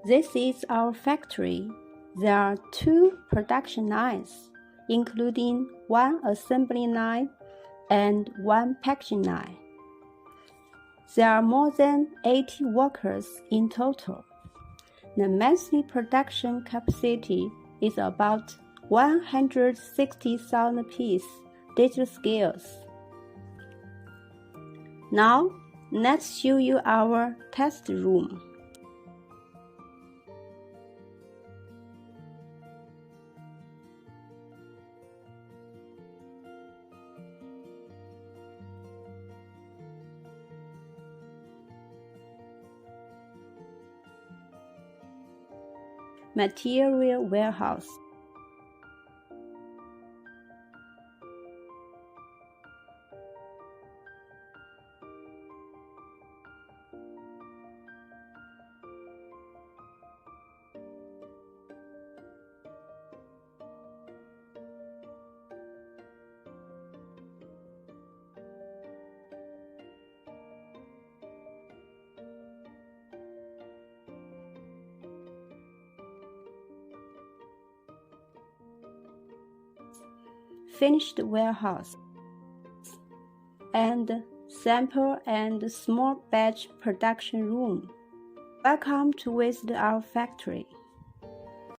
This is our factory. There are 2 production lines, including 1 assembly line and 1 packaging line. There are more than 80 workers in total. The monthly production capacity is about 160,000 pieces digital scales. Now, let's show you our test room. Material warehouse. Finished warehouse, and sample and small batch production room. Welcome to visit our factory.